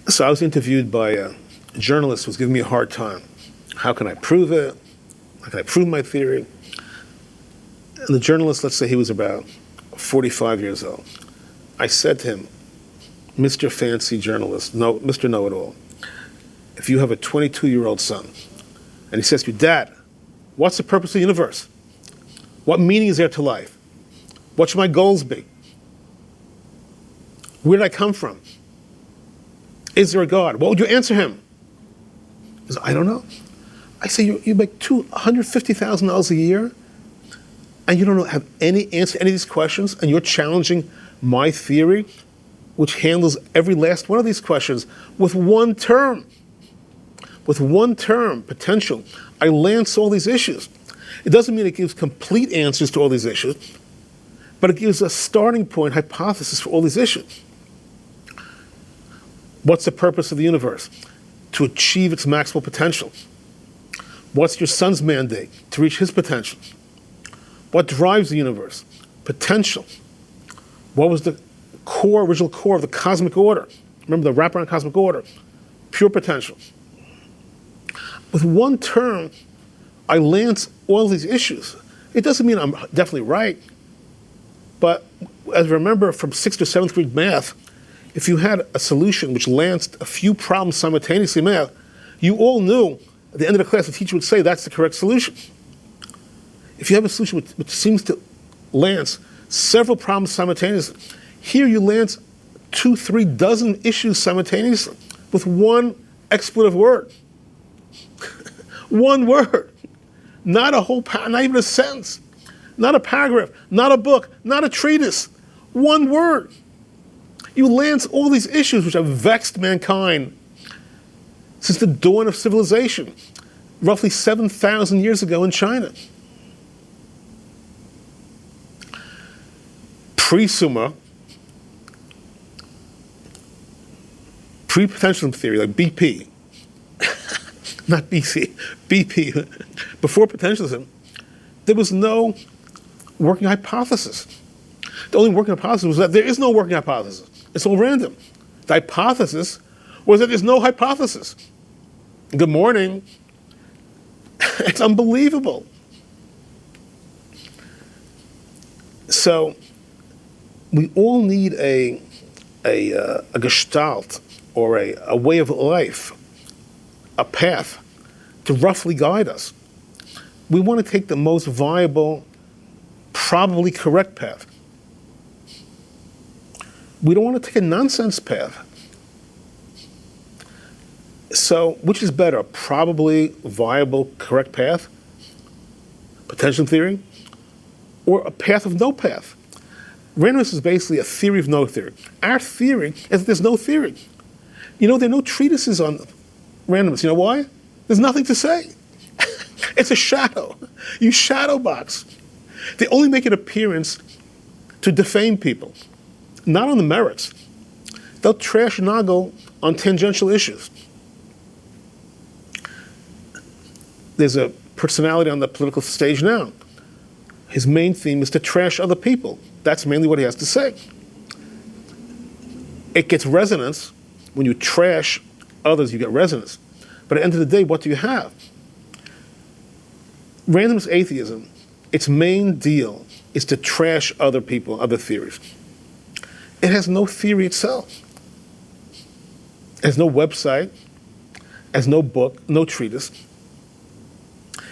So I was interviewed by a journalist who was giving me a hard time. How can I prove it? How can I prove my theory? And the journalist, let's say he was about 45 years old. I said to him, Mr. Fancy Journalist, Mr. Know-It-All, if you have a 22-year-old son, and he says to you, Dad, what's the purpose of the universe? What meaning is there to life? What should my goals be? Where did I come from? Is there a God? What would you answer him? He says, I don't know. I say, you make $150,000 a year, and you don't have any answer to any of these questions, and you're challenging my theory, which handles every last one of these questions with one term. With one term, potential. I lance all these issues. It doesn't mean it gives complete answers to all these issues, but it gives a starting point hypothesis for all these issues. What's the purpose of the universe? To achieve its maximal potential. What's your son's mandate? To reach his potential. What drives the universe? Potential. What was the original core of the cosmic order? Remember the wraparound cosmic order? Pure potential. With one term, I lance all these issues. It doesn't mean I'm definitely right, but as I remember from 6th or 7th grade math, if you had a solution which lanced a few problems simultaneously in math, you all knew at the end of the class the teacher would say that's the correct solution. If you have a solution which seems to lance several problems simultaneously, here you lance 2-3 dozen issues simultaneously with one expletive word. One word. Not a whole, not even a sentence. Not a paragraph, not a book, not a treatise. One word. You lance all these issues which have vexed mankind since the dawn of civilization, roughly 7,000 years ago in China. Pre-Summa, pre-potentialism theory, like BP, not BC, BP, before potentialism, there was no working hypothesis. The only working hypothesis was that there is no working hypothesis. It's all random. The hypothesis was that there's no hypothesis. Good morning. It's unbelievable. So we all need a gestalt or a way of life, a path to roughly guide us. We want to take the most viable, probably correct path. We don't want to take a nonsense path. So, which is better, a probably viable, correct path, potential theory, or a path of no path? Randomness is basically a theory of no theory. Our theory is that there's no theory. You know, there are no treatises on randomness. You know why? There's nothing to say. It's a shadow. You shadow box. They only make an appearance to defame people, not on the merits. They'll trash Nagel on tangential issues. There's a personality on the political stage now. His main theme is to trash other people. That's mainly what he has to say. It gets resonance. When you trash others, you get resonance. But at the end of the day, what do you have? Randomness atheism, its main deal is to trash other people, other theories. It has no theory itself. It has no website, has no book, no treatise.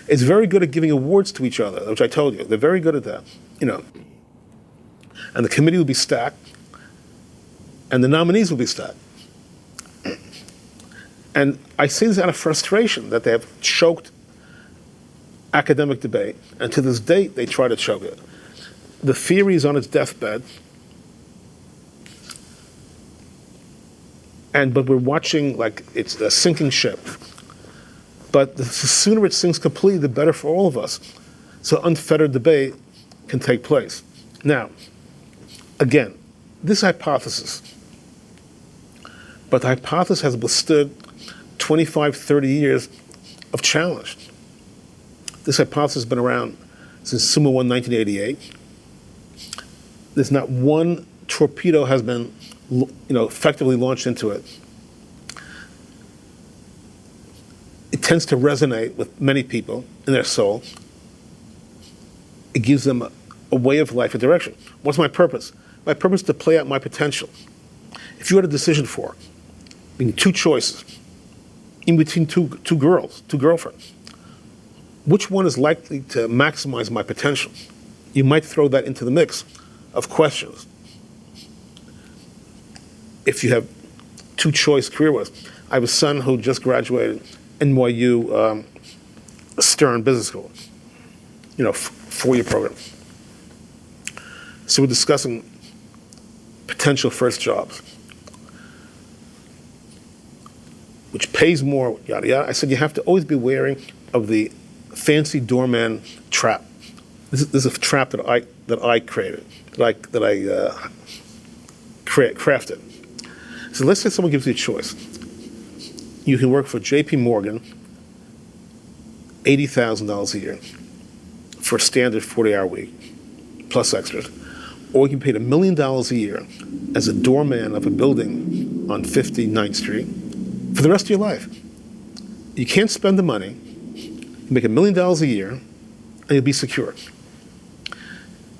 It's very good at giving awards to each other, which I told you. They're very good at that, you know. And the committee will be stacked, and the nominees will be stacked. And I say this out of frustration that they have choked academic debate, and to this date they try to choke it. The theory is on its deathbed, but we're watching like it's a sinking ship. But the sooner it sinks completely, the better for all of us. So unfettered debate can take place. Now, again, this hypothesis, but the hypothesis has withstood 25, 30 years of challenge. This hypothesis has been around since Summa 1, 1988. There's not one torpedo has been, effectively launched into it tends to resonate with many people in their soul. It gives them a way of life, a direction. What's my purpose? My purpose is to play out my potential. If you had a decision for, meaning two choices, in between two girls, two girlfriends, which one is likely to maximize my potential? You might throw that into the mix of questions. If you have two choice career-wise, I have a son who just graduated NYU Stern Business School, 4-year program. So we're discussing potential first jobs, which pays more, yada, yada. I said you have to always be wary of the fancy doorman trap. This is a trap that I created, that I crafted. So let's say someone gives you a choice. You can work for J.P. Morgan, $80,000 a year for a standard 40-hour week, plus extras. Or you can pay $1 million a year as a doorman of a building on 59th Street for the rest of your life. You can't spend the money. You make $1 million a year, and you'll be secure.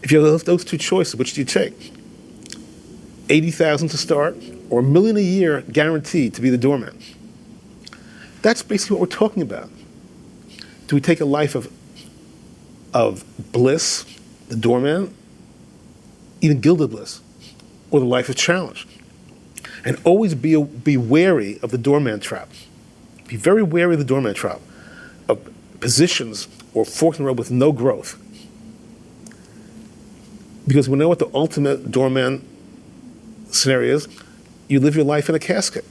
If you have those two choices, which do you take? $80,000 to start, or $1 million a year guaranteed to be the doorman? That's basically what we're talking about. Do we take a life of bliss, the doorman, even gilded bliss, or the life of challenge? And always be wary of the doorman trap. Be very wary of the doorman trap, of positions or forks in the road with no growth. Because we know what the ultimate doorman scenario is. You live your life in a casket.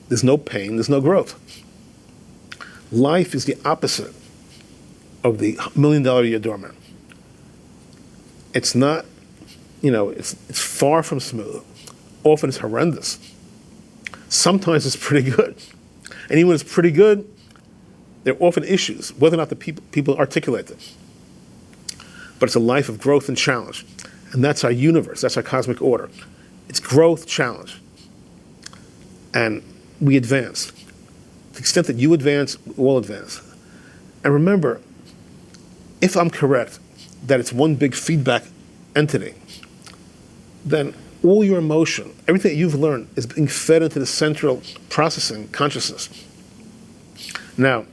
There's no pain, there's no growth. Life is the opposite of the $1 million a year doorman. It's not, it's far from smooth. Often it's horrendous. Sometimes it's pretty good. And even when it's pretty good, there are often issues, whether or not the people articulate them. But it's a life of growth and challenge. And that's our universe, that's our cosmic order. It's growth, challenge. And we advance. To the extent that you advance, we'll advance. And remember, if I'm correct that it's one big feedback entity, then all your emotion, everything that you've learned, is being fed into the central processing consciousness. Now,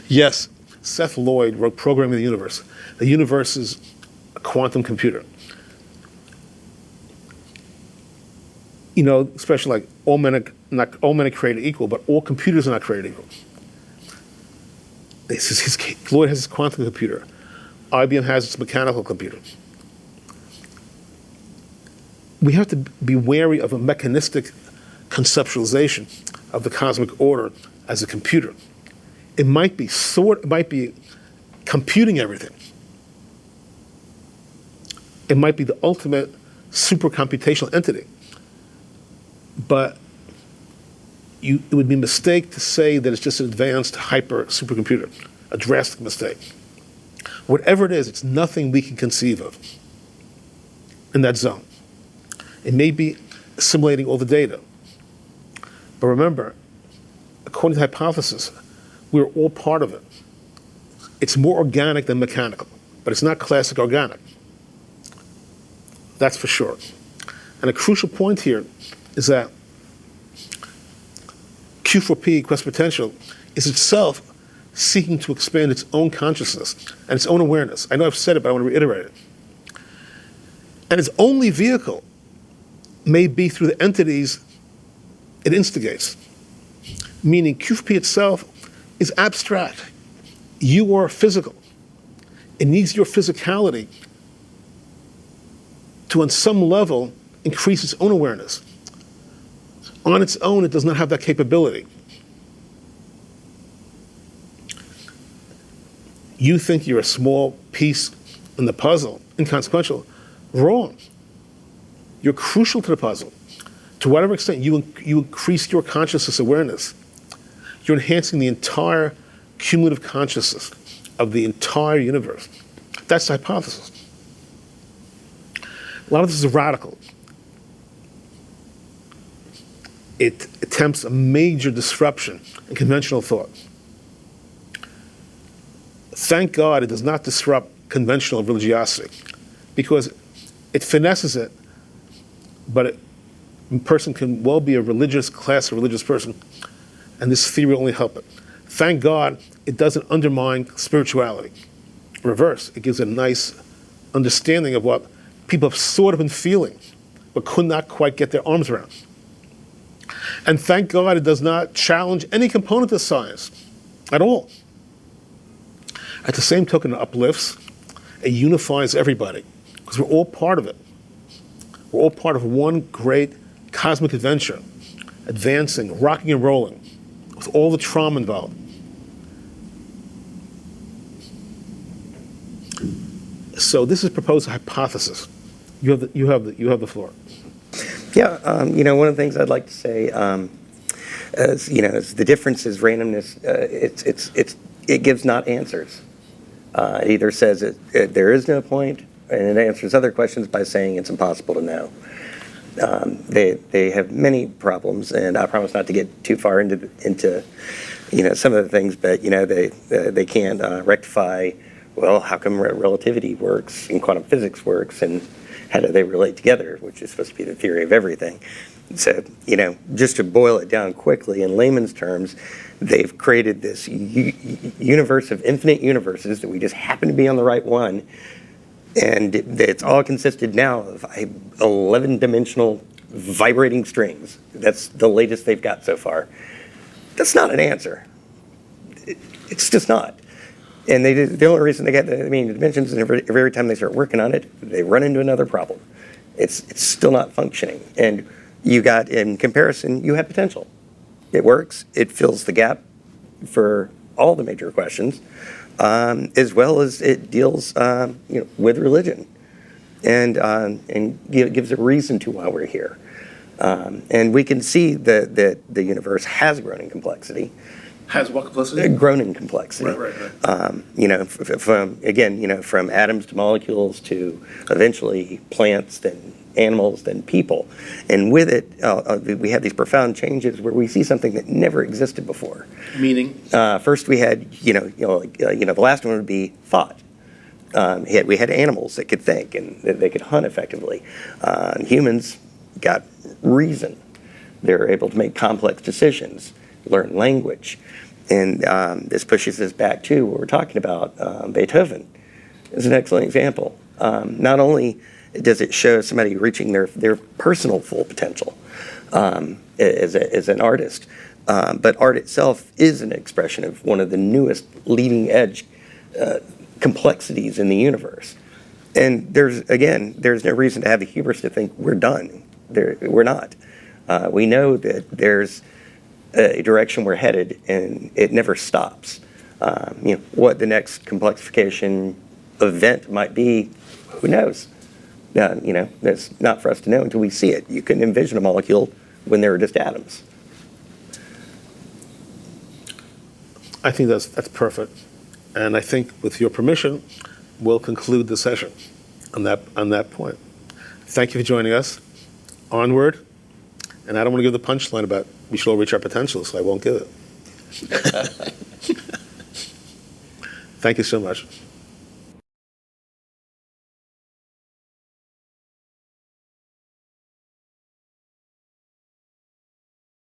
yes, Seth Lloyd wrote Programming the Universe. The universe is a quantum computer. Especially like not all men are created equal, but all computers are not created equal. Lloyd has his quantum computer. IBM has its mechanical computer. We have to be wary of a mechanistic conceptualization of the cosmic order as a computer. It might be computing everything. It might be the ultimate supercomputational entity. But it would be a mistake to say that it's just an advanced hyper supercomputer, a drastic mistake. Whatever it is, it's nothing we can conceive of in that zone. It may be assimilating all the data. But remember, according to the hypothesis, we're all part of it. It's more organic than mechanical, but it's not classic organic. That's for sure. And a crucial point here is that Q4P, Quest Potential, is itself seeking to expand its own consciousness and its own awareness. I know I've said it, but I want to reiterate it. And its only vehicle may be through the entities it instigates. Meaning Q4P itself is abstract. You are physical. It needs your physicality to, on some level, increase its own awareness. On its own, it does not have that capability. You think you're a small piece in the puzzle, inconsequential. Wrong. You're crucial to the puzzle. To whatever extent you increase your consciousness awareness, you're enhancing the entire cumulative consciousness of the entire universe. That's the hypothesis. A lot of this is radical. it attempts a major disruption in conventional thought. Thank God it does not disrupt conventional religiosity, because it finesses it, but a person can well be a religious class, a religious person, and this theory will only help it. Thank God it doesn't undermine spirituality. Reverse, it gives a nice understanding of what people have sort of been feeling, but could not quite get their arms around. And thank God it does not challenge any component of science at all. At the same token, it uplifts, it unifies everybody, because we're all part of it. We're all part of one great cosmic adventure, advancing, rocking and rolling, with all the trauma involved. So this is proposed hypothesis. You have the floor. Yeah, one of the things I'd like to say, is the difference is randomness. It gives not answers. It either says there is no point, and it answers other questions by saying it's impossible to know. They have many problems, and I promise not to get too far into some of the things, but they can't rectify. Well, how come relativity works and quantum physics works, and how do they relate together, which is supposed to be the theory of everything. So, just to boil it down quickly in layman's terms, they've created this universe of infinite universes that we just happen to be on the right one, and it's all consisted now of 11-dimensional vibrating strings. That's the latest they've got so far. That's not an answer. It's just not. And the only reason they get the dimensions, and every time they start working on it, they run into another problem. It's still not functioning. And you got, in comparison, you have potential. It works. It fills the gap for all the major questions, as well as it deals, with religion, and gives a reason to why we're here. And we can see that the universe has grown in complexity. Has what complexity? Grown in complexity. Right. From atoms to molecules to eventually plants, then animals, then people. And with it, we have these profound changes where we see something that never existed before. Meaning? First we had, the last one would be thought. We had animals that could think and they could hunt effectively. Humans got reason. They're able to make complex decisions, learn language. And this pushes us back to what we're talking about. Beethoven is an excellent example. Not only does it show somebody reaching their personal full potential as an artist, but art itself is an expression of one of the newest leading edge complexities in the universe. And there's no reason to have the hubris to think we're done. We're not. We know that there's a direction we're headed, and it never stops. What the next complexification event might be, who knows? That's not for us to know until we see it. You can envision a molecule when there are just atoms. I think that's perfect, and I think, with your permission, we'll conclude the session on that point. Thank you for joining us. Onward. And I don't want to give the punchline about we should all reach our potential, so I won't give it. Thank you so much.